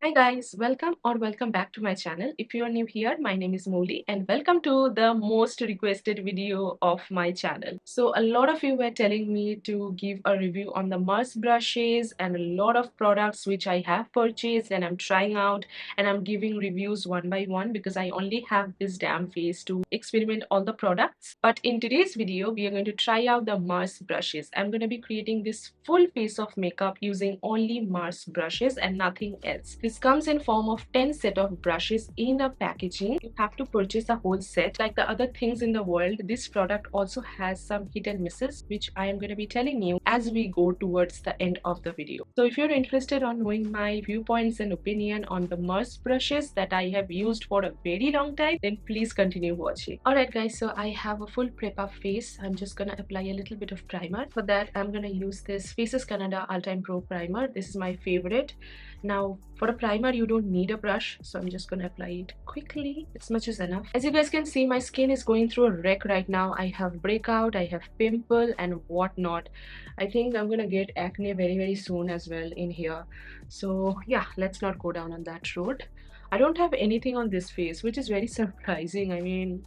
Hi guys, welcome back to my channel. If you are new here, my name is Mouli and welcome to the most requested video of my channel. So a lot of you were telling me to give a review on the Mars brushes and a lot of products which I have purchased and I'm trying out, and I'm giving reviews one by one because I only have this damn face to experiment all the products. But in today's video, we are going to try out the Mars brushes. I'm going to be creating this full face of makeup using only Mars brushes and nothing else. This comes in form of 10 set of brushes in a packaging. You have to purchase a whole set. Like the other things in the world, this product also has some hit and misses, which I am going to be telling you as we go towards the end of the video. So if you're interested on knowing my viewpoints and opinion on the Mars brushes that I have used for a very long time, then please continue watching. Alright guys, so I have a full prep up face. I'm just gonna apply a little bit of primer. For that, I'm gonna use this Faces Canada All Time Pro primer. This is my favorite. Now for a primer you don't need a brush, so I'm just gonna apply it quickly. As much is enough. As you guys can see, my skin is going through a wreck right now. I have breakout, I have pimple and whatnot. I think I'm gonna get acne very soon as well in here. So yeah, let's not go down on that road. I don't have anything on this face, which is very surprising. I mean,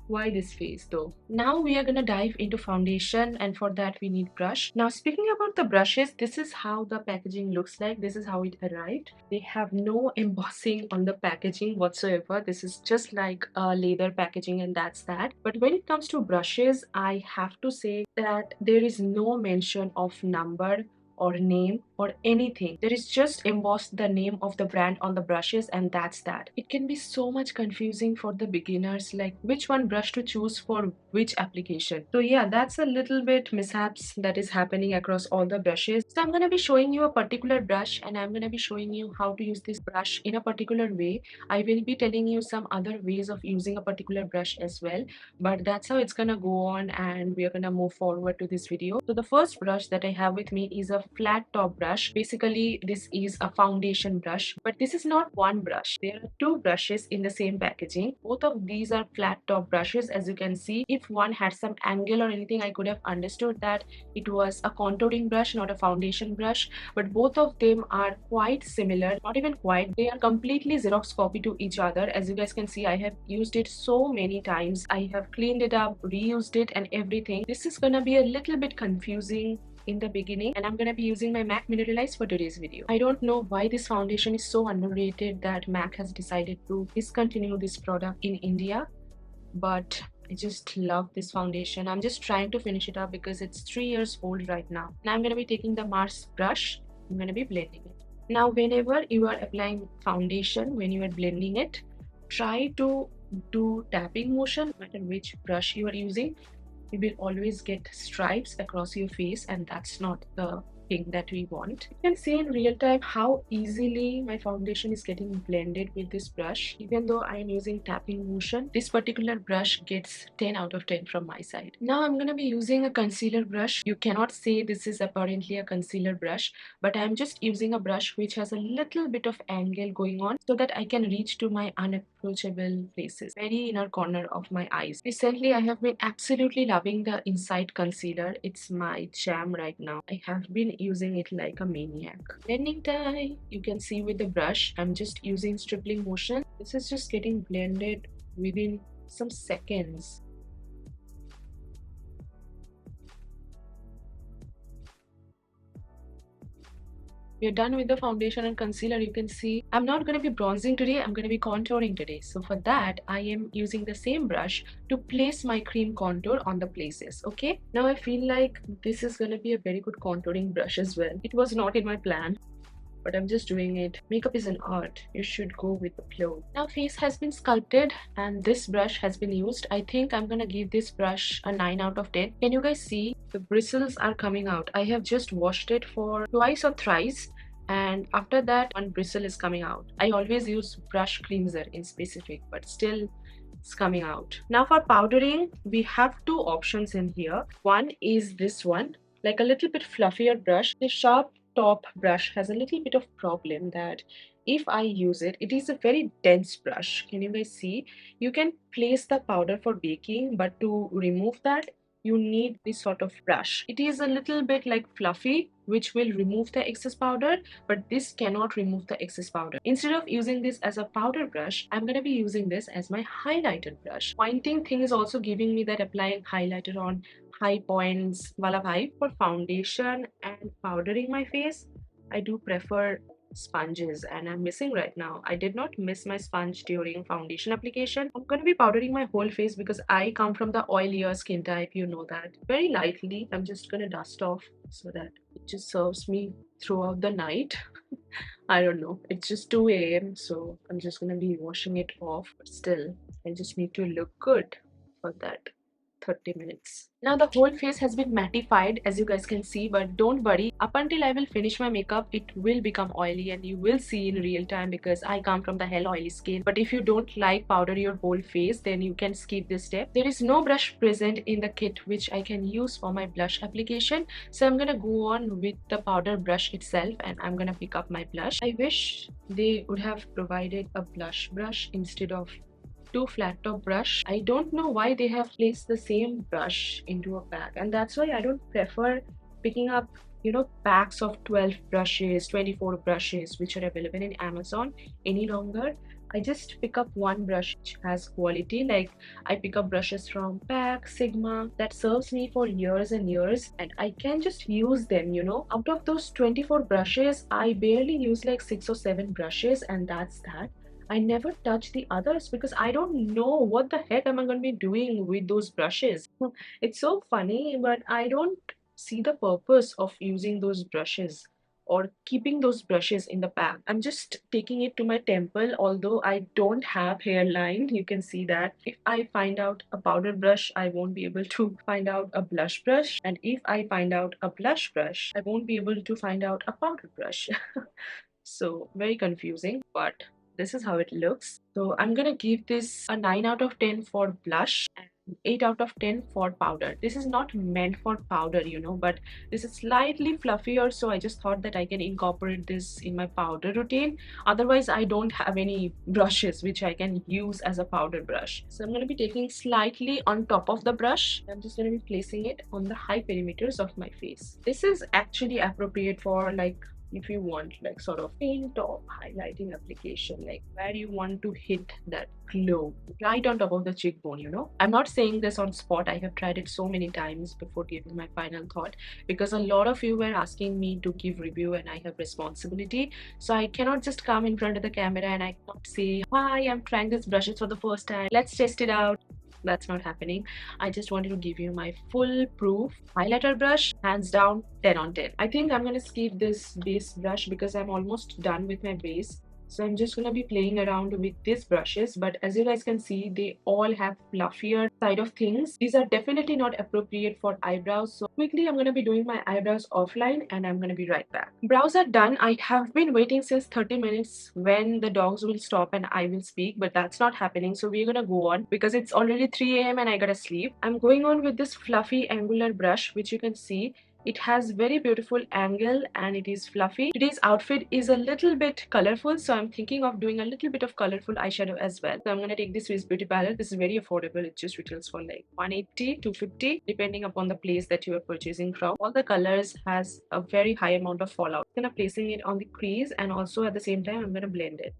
why this face though? Now we are gonna dive into foundation, and for that we need brush. Now speaking about the brushes, this is how the packaging looks like. This is how it arrived. They have no embossing on the packaging whatsoever. This is just like a leather packaging and that's that. But when it comes to brushes, I have to say that there is no mention of number or name or anything. There is just embossed the name of the brand on the brushes and that's that. It can be so much confusing for the beginners, like which one brush to choose for which application. So yeah, that's a little bit mishaps that is happening across all the brushes. So I'm going to be showing you a particular brush and I'm going to be showing you how to use this brush in a particular way. I will be telling you some other ways of using a particular brush as well, but that's how it's gonna go on and we are gonna move forward to this video. So the first brush that I have with me is a flat top brush. Basically this is a foundation brush, but this is not one brush. There are two brushes in the same packaging. Both of these are flat top brushes. As you can see, if one had some angle or anything, I could have understood that it was a contouring brush, not a foundation brush, but both of them are quite similar. Not even quite, they are completely Xerox copy to each other. As you guys can see, I have used it so many times. I have cleaned it up, reused it and everything. This is gonna be a little bit confusing in the beginning, and I'm gonna be using my MAC Mineralize for today's video. I don't know why this foundation is so underrated that MAC has decided to discontinue this product in India, but I just love this foundation. I'm just trying to finish it up because it's 3 years old right now. And I'm gonna be taking the Mars brush. I'm gonna be blending it. Now whenever you are applying foundation, when you are blending it, try to do tapping motion. No matter which brush you are using, you will always get stripes across your face, and that's not the thing that we want. You can see in real time how easily my foundation is getting blended with this brush. Even though I am using tapping motion, this particular brush gets 10 out of 10 from my side. Now I'm gonna be using a concealer brush. You cannot say this is apparently a concealer brush, but I'm just using a brush which has a little bit of angle going on so that I can reach to my unapproachable places, very inner corner of my eyes. Recently I have been absolutely loving the Inside concealer. It's my jam right now. I have been using it like a maniac. Blending time, you can see with the brush, I'm just using stripling motion. This is just getting blended within some seconds. We're done with the foundation and concealer. You can see I'm not going to be bronzing today, I'm going to be contouring today. So for that, I am using the same brush to place my cream contour on the places. Okay, now I feel like this is going to be a very good contouring brush as well. It was not in my plan, but I'm just doing it. Makeup is an art. You should go with the flow. Now face has been sculpted and this brush has been used. I think I'm gonna give this brush a 9 out of 10. Can you guys see the bristles are coming out? I have just washed it for twice or thrice, and after that one bristle is coming out. I always use brush cleanser in specific, but still it's coming out. Now for powdering, we have two options in here. One is this one, like a little bit fluffier brush. The sharp top brush has a little bit of problem that if I use it, it is a very dense brush. Can you guys see? You can place the powder for baking, but to remove that, you need this sort of brush. It is a little bit like fluffy, which will remove the excess powder, but this cannot remove the excess powder. Instead of using this as a powder brush, I'm gonna be using this as my highlighter brush. Pointing thing is also giving me that applying highlighter on high points wala vibe. For foundation and powdering my face, I do prefer sponges, and I'm missing right now. I did not miss my sponge during foundation application. I'm going to be powdering my whole face because I come from the oilier skin type, you know that. Very lightly, I'm just going to dust off so that it just serves me throughout the night. I don't know, it's just 2 a.m. so I'm just going to be washing it off, but still I just need to look good for that 30 minutes. Now the whole face has been mattified, as you guys can see, but don't worry, up until I will finish my makeup it will become oily and you will see in real time because I come from the hell oily skin. But if you don't like powder your whole face, then you can skip this step. There is no brush present in the kit which I can use for my blush application, so I'm gonna go on with the powder brush itself and I'm gonna pick up my blush. I wish they would have provided a blush brush instead of two flat top brush. I don't know why they have placed the same brush into a pack, and that's why I don't prefer picking up, you know, packs of 12 brushes, 24 brushes which are available in Amazon any longer. I just pick up one brush which has quality. Like I pick up brushes from Pack, Sigma, that serves me for years and years and I can just use them, you know. Out of those 24 brushes, I barely use like 6 or 7 brushes and that's that. I never touch the others because I don't know what the heck am I going to be doing with those brushes. It's so funny, but I don't see the purpose of using those brushes or keeping those brushes in the pack. I'm just taking it to my temple, although I don't have hairline. You can see that. If I find out a powder brush, I won't be able to find out a blush brush. And if I find out a blush brush, I won't be able to find out a powder brush. So very confusing, but this is how it looks. So I'm gonna give this a 9 out of 10 for blush and 8 out of 10 for powder. This is not meant for powder, you know, but this is slightly fluffier, so I just thought that I can incorporate this in my powder routine. Otherwise I don't have any brushes which I can use as a powder brush. So I'm going to be taking slightly on top of the brush. I'm just going to be placing it on the high perimeters of my face. This is actually appropriate for like if you want like sort of paint or highlighting application, like where you want to hit that glow right on top of the cheekbone, you know. I'm not saying this on spot. I have tried it so many times before giving my final thought because a lot of you were asking me to give review and I have responsibility, so I cannot just come in front of the camera and I cannot say, hi, I'm trying this brushes for the first time, let's test it out. That's not happening. I just wanted to give you my full proof highlighter brush, hands down 10 on 10. I think I'm going to skip this base brush because I'm almost done with my base. So I'm just going to be playing around with these brushes, but as you guys can see, they all have fluffier side of things. These are definitely not appropriate for eyebrows. So quickly I'm going to be doing my eyebrows offline and I'm going to be right back. Brows are done. I have been waiting since 30 minutes when the dogs will stop and I will speak, but that's not happening. So we're going to go on because it's already 3 a.m. and I gotta sleep. I'm going on with this fluffy angular brush, which you can see it has very beautiful angle and it is fluffy. Today's outfit is a little bit colorful, so I'm thinking of doing a little bit of colorful eyeshadow as well. So I'm going to take this Swiss Beauty palette. This is very affordable. It just retails for like 180, 250 depending upon the place that you are purchasing from. All the colors has a very high amount of fallout. I'm going to placing it on the crease and also at the same time I'm going to blend it.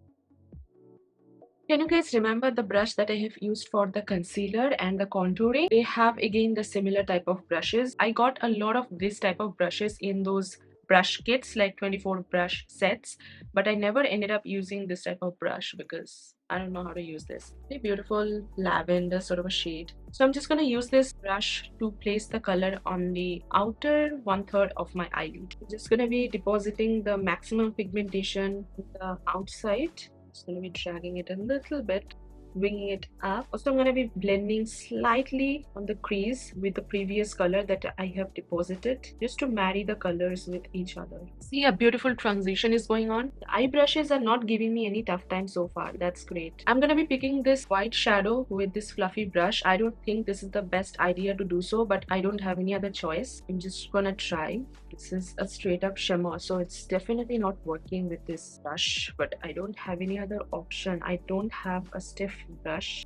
Can you guys remember the brush that I have used for the concealer and the contouring? They have again the similar type of brushes. I got a lot of this type of brushes in those brush kits, like 24 brush sets, but I never ended up using this type of brush because I don't know how to use this. Very beautiful lavender sort of a shade. So I'm just going to use this brush to place the color on the outer 1/3 of my eyelid. I'm just going to be depositing the maximum pigmentation on the outside. Just going to be dragging it a little bit, bringing it up. Also, I'm going to be blending slightly on the crease with the previous color that I have deposited, just to marry the colors with each other. See, a beautiful transition is going on. The eye brushes are not giving me any tough time so far. That's great. I'm going to be picking this white shadow with this fluffy brush. I don't think this is the best idea to do so, but I don't have any other choice. I'm just gonna try. This is a straight up shimmer, so it's definitely not working with this brush, but I don't have any other option. I don't have a stiff brush.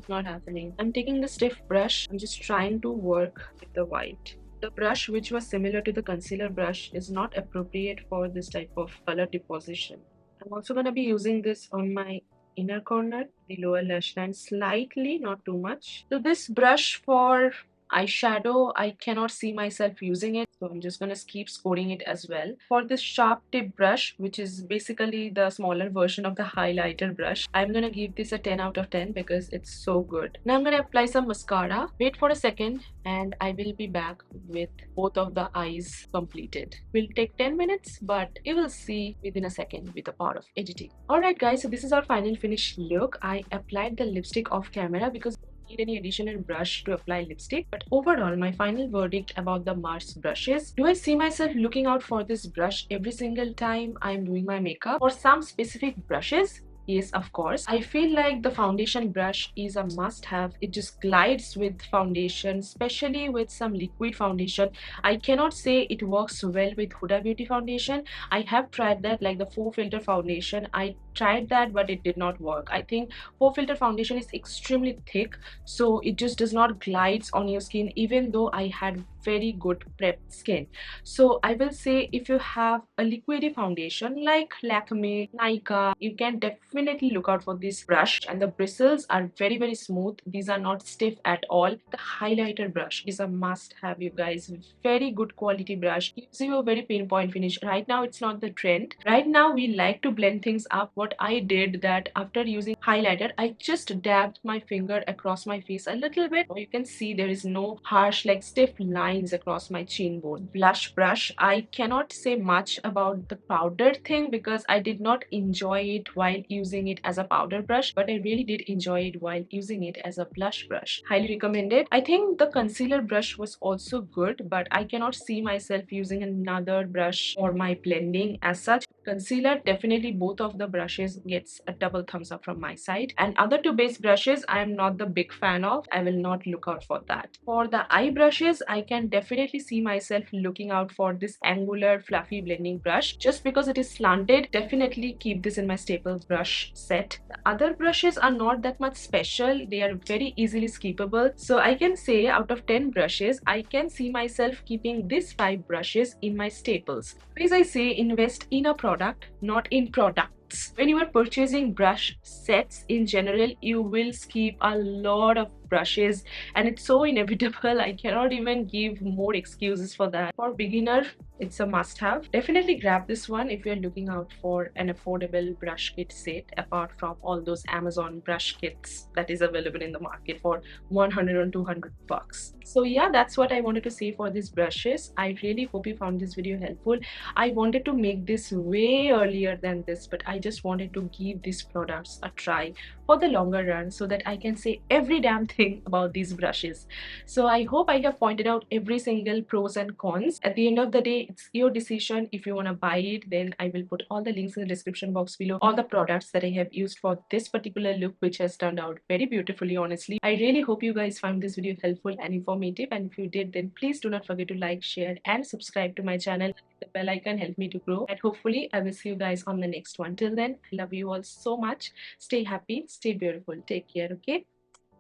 Not happening. I'm taking the stiff brush. I'm just trying to work with the white. The brush, which was similar to the concealer brush, is not appropriate for this type of color deposition. I'm also going to be using this on my inner corner, the lower lash line, slightly, not too much. So this brush for eyeshadow, I cannot see myself using it, so I'm just going to keep scoring it as well. For this sharp tip brush, which is basically the smaller version of the highlighter brush, I'm going to give this a 10 out of 10 because it's so good. Now I'm going to apply some mascara. Wait for a second and I will be back with both of the eyes completed. Will take 10 minutes, but you will see within a second with the power of editing. Alright guys, so this is our final finished look. I applied the lipstick off camera because need any additional brush to apply lipstick. But overall, my final verdict about the Mars brushes: do I see myself looking out for this brush every single time I'm doing my makeup? For some specific brushes, yes, of course. I feel like the foundation brush is a must-have. It just glides with foundation, especially with some liquid foundation. I cannot say it works well with Huda Beauty foundation. I have tried that, like the 4-filter foundation. I tried that, but it did not work. I think 4-filter foundation is extremely thick, so it just does not glides on your skin, even though I had very good prepped skin. So I will say, if you have a liquidy foundation like Lakme, Nykaa, you can definitely look out for this brush. And the bristles are very, very smooth. These are not stiff at all. The highlighter brush is a must have, you guys. Very good quality brush, gives you a very pinpoint finish. Right now it's not the trend. Right now we like to blend things up. What I did, that after using highlighter, I just dabbed my finger across my face a little bit. You can see there is no harsh, like stiff lines across my chin bone. Blush brush, I cannot say much about the powdered thing because I did not enjoy it while using it as a powder brush, but I really did enjoy it while using it as a blush brush. Highly recommended. I think the concealer brush was also good, but I cannot see myself using another brush for my blending as such. Concealer, definitely both of the brushes gets a double thumbs up from my side. And other two base brushes, I am not the big fan of. I will not look out for that. For the eye brushes, I can definitely see myself looking out for this angular fluffy blending brush. Just because it is slanted, definitely keep this in my staple brush set. The other brushes are not that much special. They are very easily skippable. So I can say, out of 10 brushes, I can see myself keeping these 5 brushes in my staples. As I say, invest in a product, not in products. When you are purchasing brush sets in general, you will skip a lot of brushes, and it's so inevitable. I cannot even give more excuses for that. For beginner, it's a must-have. Definitely grab this one if you're looking out for an affordable brush kit set, apart from all those Amazon brush kits that is available in the market for 100 or 200 bucks. So yeah, that's what I wanted to say for these brushes. I really hope you found this video helpful. I wanted to make this way earlier than this, but I just wanted to give these products a try for the longer run so that I can say every damn thing about these brushes. So I hope I have pointed out every single pros and cons. At the end of the day, it's your decision. If you want to buy it, then I will put all the links in the description box below, all the products that I have used for this particular look, which has turned out very beautifully, honestly. I really hope you guys found this video helpful and informative, and if you did, then please do not forget to like, share and subscribe to my channel. The bell icon help me to grow, and hopefully I will see you guys on the next one. Till then, I love you all so much. Stay happy, stay beautiful, take care. Okay,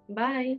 bye.